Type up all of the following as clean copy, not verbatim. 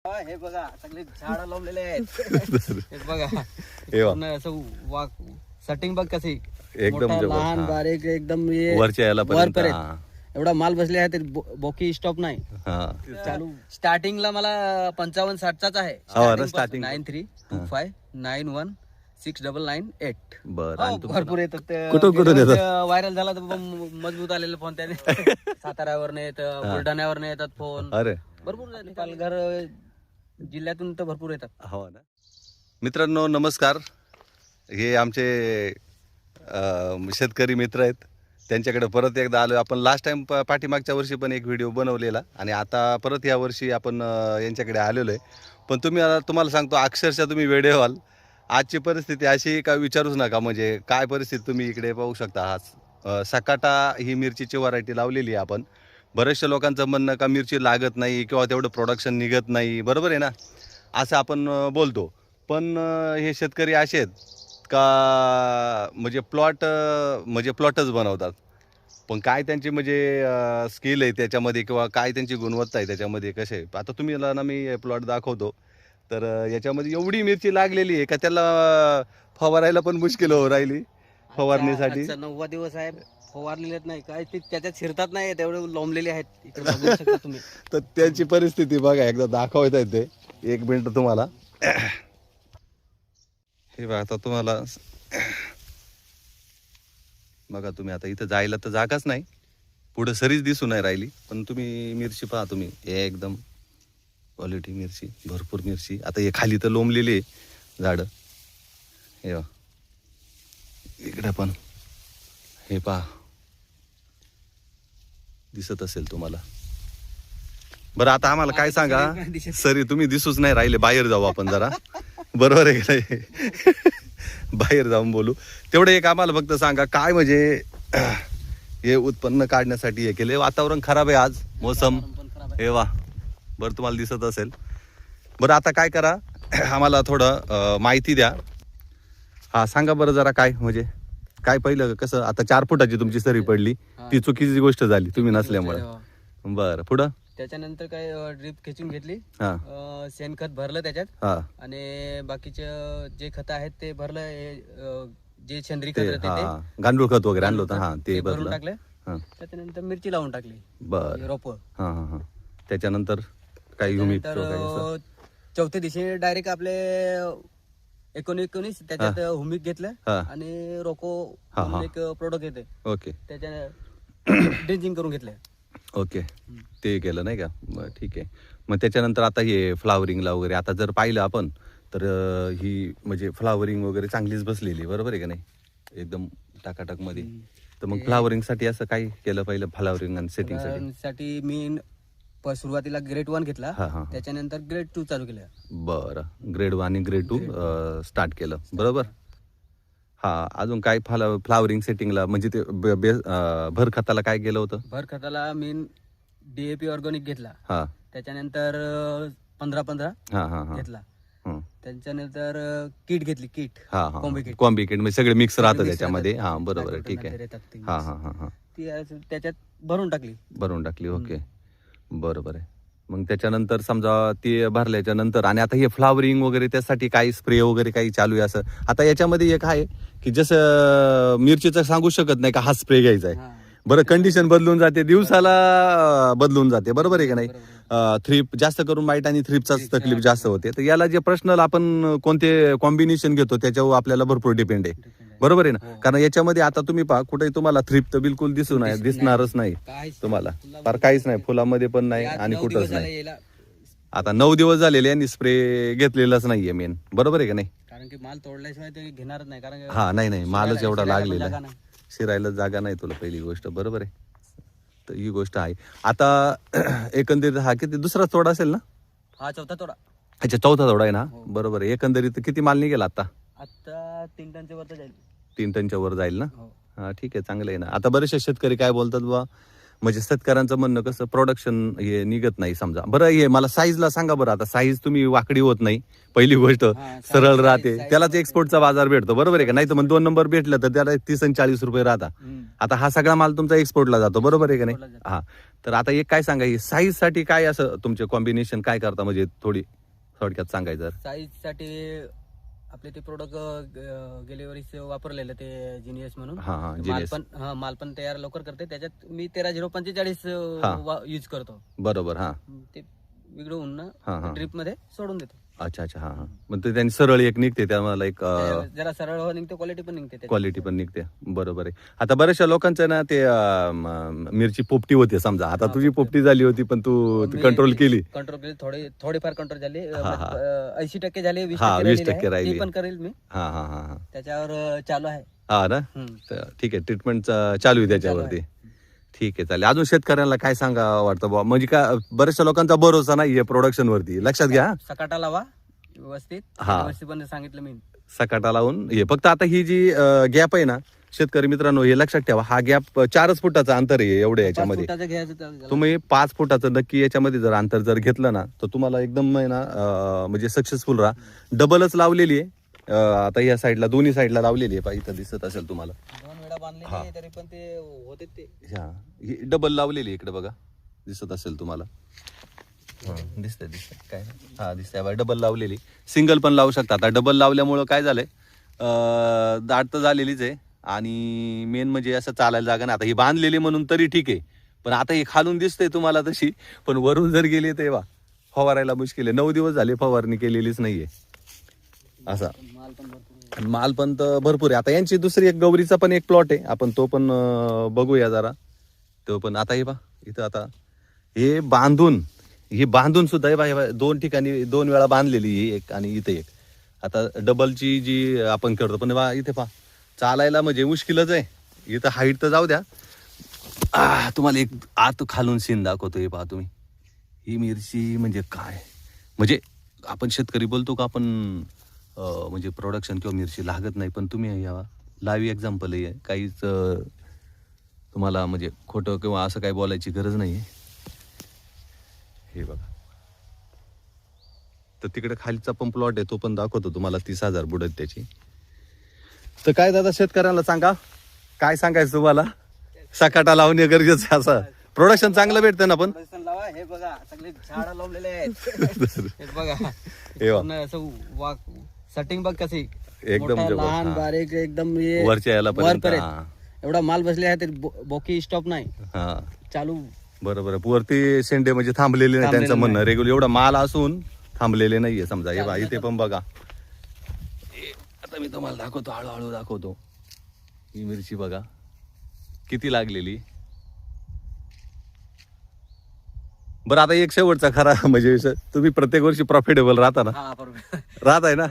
हे बघा सगळे झाड लावलेले आहेत. हे बघा हे बघ. पूर्ण असं वाक सेटिंग बघ कशी एकदम मोठा, जबरदस्त. लहान हा. बारीक एकदम हे वरच्या याला पर्यंत, वरपर्यंत. हा. एवढा माल बसले आहे ते बोकी स्टॉप नाही हा. चालू. स्टार्टिंगला मला 55-60 चा आहे. हो ना, starting. 9325969998. बरं. आणि तुमचं भरपूर येतात ते. कुठून येतात? व्हायरल झाला तर मजबूत आलेले फोन त्याने. साताऱ्यावर येतात, बुलढाण्यावर येतात फोन. अरे भरपूर झाले. पालघर जिल्ह्यातून तर भरपूर येतात. हो ना. मित्रांनो नमस्कार. हे आमचे शेतकरी मित्र आहेत. त्यांच्याकडे परत एकदा आलो आपण. लास्ट टाइम पाठीमागच्या वर्षी पण एक व्हिडिओ बनवलेला आणि आता परत या वर्षी आपण यांच्याकडे आलेलो आहे. पण तुम्हाला सांगतो अक्षरशः तुम्ही वेडे व्हाल. आजची परिस्थिती अशी का विचारूच नका. म्हणजे काय परिस्थिती तुम्ही इकडे पाहू शकता. आज सकाटा ही मिरचीची व्हरायटी लावलेली आहे आपण. बऱ्याचशा लोकांचं म्हणणं का मिरची लागत नाही किंवा तेवढं प्रोडक्शन निघत नाही, बरोबर आहे ना, असं आपण बोलतो. पण हे शेतकरी असे आहेत का म्हणजे प्लॉटच बनवतात. पण काय त्यांची म्हणजे स्किल आहे त्याच्यामध्ये किंवा काय त्यांची गुणवत्ता आहे त्याच्यामध्ये कसे आहे. आता तुम्ही ना मी प्लॉट दाखवतो तर याच्यामध्ये एवढी मिरची लागलेली आहे का त्याला फवारायला पण मुश्किल हो राहिली फवारणीसाठी. 9वा दिवस आहे, फवारलेलेच नाही काय ते त्याच्यात शिरतात नाही तेवढे लोंबलेले आहेत. इकडे बघू शकता तुम्ही. तर त्यांची परिस्थिती बघा एकदा दाखवता येते. एक मिनिट तुम्हाला हे बघा. आता तुम्हाला बघा तुम्ही आता इथं जायला तर जागाच नाही, पुढे सरीच दिसू नाही राहिली. पण तुम्ही मिरची पहा तुम्ही, एकदम क्वालिटी मिरची, भरपूर मिरची. आता हे खाली तर लोंबलेली आहे झाडं. हे बघा इकडे पण हे पहा, दिसत असेल तुम्हाला. बरं आता आम्हाला काय सांगा सरी, तुम्ही दिसूच नाही राहिले. बाहेर जाऊ आपण जरा, बरोबर आहे की नाही? बाहेर जाऊन बोलू. तेवढं एक आम्हाला फक्त सांगा काय म्हणजे हे उत्पन्न काढण्यासाठी हे केले. वातावरण खराब आहे आज, मोसम हे वा बरं तुम्हाला दिसत असेल. बरं आता काय करा, आम्हाला थोडं माहिती द्या. हा सांगा बरं जरा काय म्हणजे काय. पहिलं कसं आता 4 फुटाची तुमची सरी पडली, ती चुकीची गोष्ट झाली तुम्ही नसल्यामुळे. बरं पुढं त्याच्यानंतर काय ड्रिप खेचून घेतली, हा शेणखत भरलं त्याच्यात हा आणि बाकीचे जे खत आहेत ते भरलं. जे सेंद्रिय खत ते राहते हा ते गांडूळ खत वगैरे आणलं होतं. हा ते भरून बदलं. टाकले. हा त्याच्यानंतर मिरची लावून टाकली, बरं. रोप. हा हा हा त्याच्यानंतर काही ह्युमिक तर चौथ्या दिवशी डायरेक्ट आपले 19 त्याच्यात हुमिक घेतलं हा. आणि रोको हा, हा. एक प्रोडक्ट येते ओके त्याच्या ड्रिंचिंग करून घेतलं. ओके ते केलं नाही का. बरं ठीक आहे. मग त्याच्यानंतर आता हे फ्लावरिंगला वगैरे आता जर पाहिलं आपण तर ही म्हणजे फ्लावरिंग वगैरे चांगलीच बसलेली, बरोबर आहे का नाही, एकदम टाकाटाक मध्ये. तर मग फ्लावरिंगसाठी असं काय केलं पहिलं, फ्लावरिंग आणि सेटिंग साठी मी सुरुवातीला ग्रेड 1 घेतला, हा हा त्याच्यानंतर ग्रेड 2 चालू केलं. बरं ग्रेड 1 आणि ग्रेड 2 स्टार्ट केलं, बरोबर. हा अजून काय फ्लावरिंग सेटिंगला म्हणजे ते भर खताला काय केलं होतं. भर खताला मी DAP ऑर्गॅनिक घेतला, हा त्याच्यानंतर 15-15 हा हा हा घेतला. हं. त्याच्यानंतर किट घेतली, किट हा हा कॉम्बी किट. कॉम्बी किट म्हणजे सगळे मिक्स राहतं mix त्याच्यामध्ये. राहतात. हा बरोबर आहे, ठीक आहे. नायट्रोजन येतात ते हा mix. हा हा हा ती त्याच्यात भरून टाकली. भरून टाकली. ओके बरोबर आहे. मग त्याच्यानंतर समजा ते भरल्याच्या नंतर आणि आता हे फ्लावरिंग वगैरे त्यासाठी काही स्प्रे वगैरे काही चालू आहे असं. आता याच्यामध्ये एक आहे की जसं मिरचीचं सांगू शकत नाही का हा स्प्रे घ्यायचा आहे. हा. बरं कंडिशन बदलून जाते, दिवसाला बदलून जाते, बरोबर आहे का नाही. थ्रिप जास्त करून माईट आणि थ्रिपचाच तकलीफ जास्त होते. तर याला जे पर्सनल आपण कोणते कॉम्बिनेशन घेतो त्याच्यावर आपल्याला भरपूर डिपेंड आहे, बरोबर आहे ना. कारण याच्यामध्ये आता तुम्ही पहा कुठेही तुम्हाला थ्रिप तर बिलकुल दिसणारच नाही काहीच तुम्हाला, फार काहीच नाही, फुलामध्ये पण नाही आज आणि 9 कुठंच दिवस झाले नाही. याला. आता 9 दिवस झालेले यांनी स्प्रे घेतलेलाच नाहीये मेन, बरोबर आहे का नाही. कारण की माल तोडल्याशिवाय ते घेणारच नाही. कारण हा नाही मालच एवढा लागलेला जागा आहे, नाही. शिरायला जागा नाही तुला, पहिली गोष्ट, बरोबर आहे. तर ही गोष्ट आहे. आता एकंदरीत हा किती दुसरा तोडा असेल ना. हा चौथा तोडा. अच्छा चौथा तोडा आहे ना, हो. बरोबर आहे. एकंदरीत किती माल निघेल आता. 3 टनच्या वरती जाईल. 3 टनच्या वर जाईल ना. हो. हा ठीक आहे, चांगलं आहे ना. आता बरेचसे शेतकरी काय बोलतात बा, म्हणजे शेतकऱ्यांचं म्हणणं कसं प्रोडक्शन हे निघत नाही समजा. बरं हे मला साईजला सांगा बरं. आता साईज तुम्ही वाकडी होत नाही, पहिली गोष्ट सरळ राहते, त्यालाच एक्सपोर्टचा बाजार भेटतो, बरोबर आहे का. नाही तर मग 2 नंबर भेटलं तर त्याला 30 आणि 40 रुपये राहता. आता हा सगळा माल तुमचा एक्सपोर्टला जातो, बरोबर आहे का नाही. हा तर आता एक काय सांगा, ही साईज साठी काय असं तुमचे कॉम्बिनेशन काय करता म्हणजे थोडी थोडक्यात सांगायचं. साईजसाठी आपले ते प्रोडक्ट गेल्या वर्षी वापरलेलं ते जिनियस म्हणून. हा हा जिनियस. माल पण तयार लवकर करते. त्याच्यात मी 13-0-45 यूज करतो. बरोबर. हा ते विघडवून ड्रिप मध्ये सोडून देतो. अच्छा अच्छा. हा हा. मग ते त्यांनी सरळ एक निघते त्याला एक जरा सरळ निघते, क्वालिटी पण निघते. क्वालिटी पण निघते. बरोबर आहे. आता बऱ्याचशा लोकांचं ना ते मिरची पोपटी होते समजा. आता तुझी पोपटी झाली होती पण तू कंट्रोल केली. थोडीफार कंट्रोल झाली. 80% झाले, 20% राहिली. ते पण करेल मी. हा हा हा. त्याच्यावर चालू आहे. हा ना. ठीक आहे. ट्रीटमेंट चालू आहे त्याच्यावरती. ठीक आहे चालेल. अजून शेतकऱ्यांना काय सांगा वाटतं बुवा, म्हणजे का बऱ्याचशा लोकांचा भरोसा नाहीये प्रोडक्शन वरती, लक्षात घ्या. सकाटा लावा व्यवस्थित. पण सांगितलं मी, सकाटा लावून हे. फक्त आता ही जी गॅप आहे ना शेतकरी मित्रांनो, हे लक्षात ठेवा, हा गॅप 4 फुटाचा अंतर आहे एवढे याच्यामध्ये. तुम्ही 5 फुटाचं नक्की याच्यामध्ये जर अंतर जर घेतलं ना तर तुम्हाला एकदम आहे ना म्हणजे सक्सेसफुल राहा. डबलच लावलेली आहे आता या साईडला, दोन्ही साईडला लावलेली आहे. इथं दिसत असेल तुम्हाला. 2 वेळा बांधलेली तरी पण ते होते ते. डबल लावलेली इकडे बघा, दिसत असेल तुम्हाला. दिसतंय काय. हा दिसतंय, डबल लावलेली. सिंगल पण लावू शकता. आता डबल लावल्यामुळं काय झालंय, दाट तर झालेलीच आहे आणि मेन म्हणजे असं चालायला जागा ना. आता ही बांधलेली म्हणून तरी ठीक आहे, पण आता ही खालून दिसतंय तुम्हाला तशी, पण वरून जर गेली तेव्हा फवारायला मुश्किल आहे. 9 दिवस झाले फवारणी केलेलीच नाहीये. असा माल पण तर भरपूर आहे. आता यांची दुसरी एक गौरीचा पण एक प्लॉट आहे, आपण तो पण बघूया जरा. तो पण आता हे बा इथं आता हे बांधून सुद्धा हे 2 ठिकाणी 2 वेळा बांधलेली ही एक आणि इथे एक. आता डबलची जी आपण करतो पण इथे पहा चालायला म्हणजे मुश्किलच आहे. इथं हाईट तर जाऊ द्या. तुम्हाला एक आत खालून सीन दाखवतो. हे पहा तुम्ही, ही मिरची म्हणजे काय, म्हणजे आपण शेतकरी बोलतो का आपण म्हणजे प्रोडक्शन किंवा मिरची लागत नाही, पण तुम्ही या लाईव्ह एक्झाम्पल आहे. काहीच तुम्हाला म्हणजे खोटं किंवा असं काही बोलायची गरज नाही. हे बघा, तर तिकडे खालीचा पण प्लॉट आहे, तो पण दाखवतो तुम्हाला. 30,000 बुडत त्याची. तर काय दादा शेतकऱ्यांना सांगा, काय सांगायचं तुम्हाला, सकाटा लावणे गरजेचं आहे. असं प्रोडक्शन चांगलं भेटतं ना. पण हे बघा सगळे झाड लावलेले आहेत. बघा सेटिंग बघ कशी एकदम लहान बारीक एकदम वरच्या याला पर्यंत एवढा माल बसले आहे. बोकी स्टॉप नाही चालू. बरोबर. वरती शेंडे म्हणजे थांबलेले नाही, त्यांचं म्हणणं रेग्युलर एवढा माल असून थांबलेले नाहीये समजा. हे बघा इथे पण बघा. आता मी तुम्हाला दाखवतो, हळूहळू दाखवतो. ही मिरची बघा किती लागलेली. बरं आता एक शेवटचा खरा म्हणजे तुम्ही प्रत्येक वर्षी प्रॉफिटेबल राहता ना. राहत आहे ना.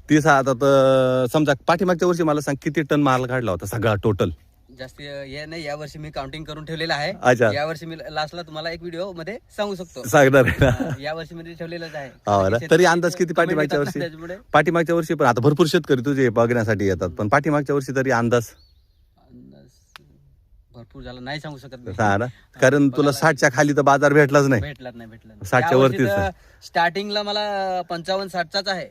30. आता तर समजा पाठीमागच्या वर्षी मला सांग किती टन माल काढला होता सगळा टोटल. जास्त हे नाही, या वर्षी मी काउंटिंग करून ठेवलेलं आहे. अच्छा. या वर्षी मी लास्टला तुम्हाला एक व्हिडिओ मध्ये सांगू शकतो. सांगणार आहे ना. या वर्षी मध्ये ठेवलेलंच आहे. तरी अंदाज किती पाठीमागच्या वर्षी पण आता भरपूर शेतकरी तुझे बघण्यासाठी येतात, पण पाठीमागच्या वर्षी तरी अंदाज भरपूर झाला नाही सांगू शकत ना. कारण तुला 60च्या खाली तर बाजार भेटलाच नाही. 60च्या वरतीच. स्टार्टिंगला मला 55-60चाच आहे.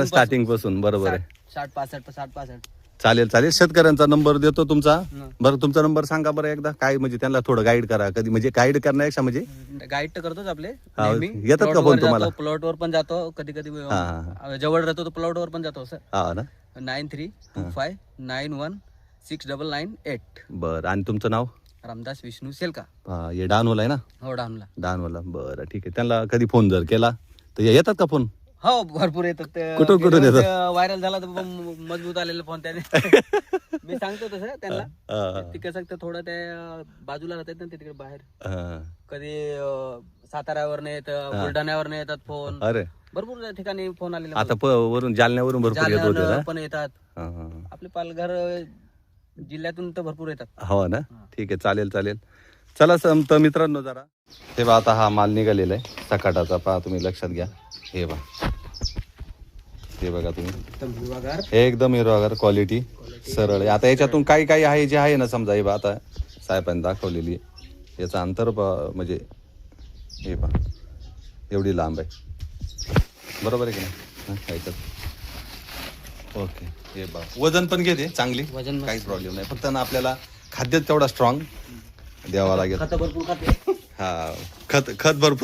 स्टार्टिंग पासून. बरोबर आहे. 60-65. चालेल. शेतकऱ्यांचा नंबर देतो तुमचा. बरं तुमचा नंबर सांगा बरं एकदा. काय म्हणजे त्यांना थोडं गाईड करा. कधी म्हणजे गाईड करण्यापेक्षा म्हणजे गाईड तर करतोच आपले. येतात का फोन तुम्हाला? प्लॉटवर पण जातो कधी जवळ राहतो तो प्लॉटवर पण जातो सर. 9325916998. बरं. आणि तुमचं नाव? रामदास विष्णू सेलका. हे डानवला आहे ना? हो डानवला. बरं ठीक आहे. त्यांना कधी फोन जर केला तर येतात का फोन? हो भरपूर येतात. कुठून येतात? व्हायरल झाला तर मजबूत आलेला फोन त्याने. मी सांगतो तसं त्यांना. ते कसं थोडं त्या बाजूला राहतात ना तिकडे बाहेर. कधी साताऱ्यावर येत, बुलढाण्यावर येतात फोन. अरे भरपूर ठिकाणी फोन आलेले. आता वरून जालन्यावरून भरपूर येत होते पण येतात. आपले पालघर जिल्ह्यातून तर भरपूर येतात. हो ना. ठीक आहे. चालेल. चला तर मित्रांनो जरा हे बा आता हा माल निघालेला आहे सकाटाचा. पहा तुम्ही लक्षात घ्या. हे बघा तुम्ही एकदम हिरवागार क्वालिटी सरळ आहे. आता याच्यातून काही आहे जे आहे ना समजा. हे बा आता साहेबांनी दाखवलेली याचं अंतर म्हणजे हे पहा एवढी लांब आहे. बरोबर आहे की नाही? ओके. हे बा वजन पण घेते चांगली, काहीच प्रॉब्लेम नाही. फक्त ना आपल्याला खाद्य तेवढा स्ट्रॉंग द्यावा लागेल. खत भरपूर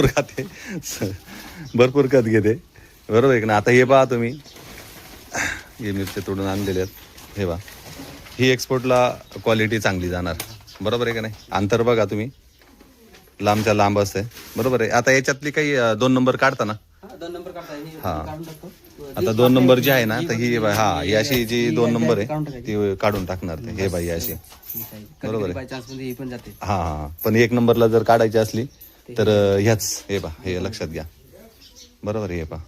खाते. भरपूर खत घेते. बरोबर आहे की ना. आता हे पहा तुम्ही, हे मिरच्या तोडून आणलेले आहेत, हे पहा, ही एक्सपोर्टला क्वालिटी चांगली जाणार. बरोबर आहे का नाही. अंतर बघा तुम्ही, लांबच्या लांब असते. बरोबर आहे. आता याच्यातली काही 2 नंबर काढता ना. 2 नंबर काढता हे हा. काढून टाकतो. आता 2 नंबर जी आहे ना, तर ही ही अशी जी 2 नंबर आहे ती काढून टाकणार ते. हे बाई अशी. बरोबर आहे. बाय चान्स मध्ये हे पण जाते. हा, पण 1 नंबरला जर काढायची असली तर ह्याच, हे पहा, हे लक्षात घ्या. बरोबर आहे. हे पहा,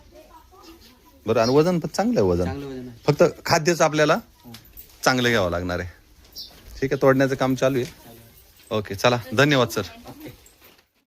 बरं. आणि वजन पण चांगलं आहे. वजन चांगलं वजन आहे. फक्त खाद्यच आपल्याला चांगलं घ्यावं लागणार आहे. ठीक आहे, तोडण्याचं काम चालू आहे. ओके, चला, धन्यवाद सर.